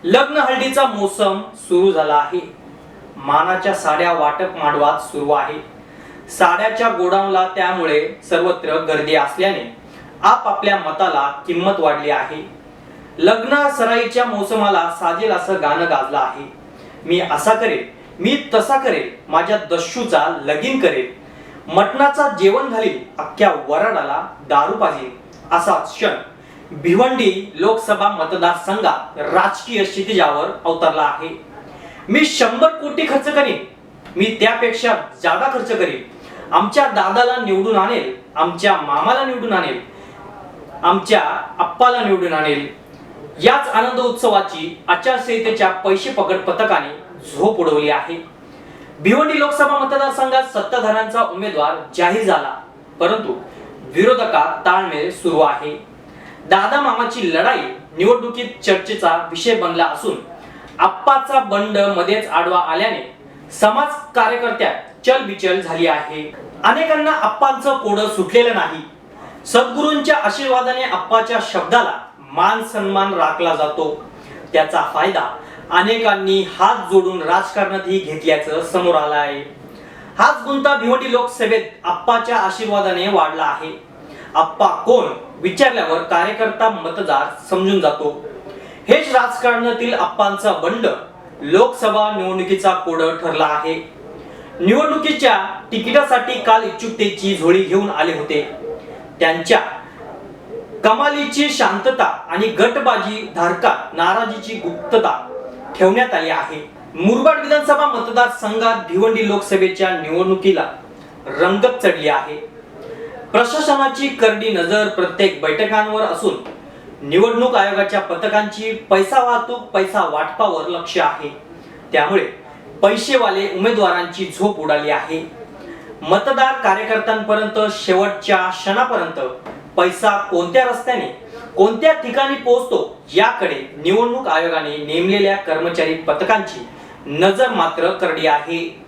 लग्न हळदीचा मोसम सुरू झाला आहे. मानाच्या साड्या वाटप मांडवात सुरू आहे. साड्याच्या गोडाऊनला त्यामुळे सर्वत्र गर्दी असल्याने आपापल्या मताला किंमत वाढली आहे. लग्न सराईच्या मोसमाला साजेल असं गाणं गाजलं आहे. मी असा करेल, मी तसा करेल, माझ्या दस्यूचा लगीन करेल, मटणाचा जेवण घालील, अख्ख्या वराडाला दारू पाजील, असा क्षण भिवंडी लोकसभा मतदारसंघात राजकीय क्षितिजावर अवतरला आहे. मी 100 कोटी खर्च करीन, मी त्यापेक्षा जादा खर्च करीन, आमच्या दादाला निवडून आणेल, आमच्या मामाला निवडून आणेल, आमच्या आप्पाला निवडून आणेल. याच आनंद उत्सवाची आचारसंहितेच्या पैसे पकड पथकाने झोप उडवली आहे. भिवंडी लोकसभा मतदारसंघात सत्ताधाऱ्यांचा उमेदवार जाहीर झाला, परंतु विरोधकात ताळमेळ सुरू आहे. दादा मामाची लढाई निवडणुकीत चर्चेचा विषय बनला असून आप्पाचा बंड मध्येच आडवा आल्याने समाज कार्यकर्त्यात चलबिचल झाली आहे. अनेकांना आप्पांचं कोडं सुटलेलं नाही. सद्गुरूंच्या आशीर्वादाने आप्पाच्या शब्दाला मान सन्मान राखला जातो. त्याचा फायदा अनेकांनी हात जोडून राजकारणातही घेतल्याचं समोर आलं आहे. हाच गुंता भिवंडी लोकसभेत आप्पाच्या आशीर्वादाने वाढला आहे. आप्पा कोण विचारल्यावर कार्यकर्ता मतदार समजून जातो. हेच राजकारणातील आप्पांचा बंड लोकसभा निवडणुकीचा कोड ठरला आहे. निवडणुकीच्या तिकिटासाठी काल इच्छुकतेची झोळी घेऊन आले होते. त्यांच्या कमालीची शांतता आणि गटबाजी धारकात नाराजीची गुप्तता ठेवण्यात आली आहे. मुरबाड विधानसभा मतदारसंघात भिवंडी लोकसभेच्या निवडणुकीला रंगत चढली आहे. प्रशासनाची करडी नजर प्रत्येक बैठकांवर असून निवडणूक आयोगाच्या पथकांची पैसा वाहतूक पैसा वाटपावर लक्ष आहे. त्यामुळे पैसेवाले उमेदवारांची झोप उडाली आहे. मतदार कार्यकर्त्यांपर्यंत शेवटच्या क्षणापर्यंत पैसा कोणत्या रस्त्याने कोणत्या ठिकाणी पोहोचतो याकडे निवडणूक आयोगाने नेमलेल्या कर्मचारी पथकांची नजर मात्र करडी आहे.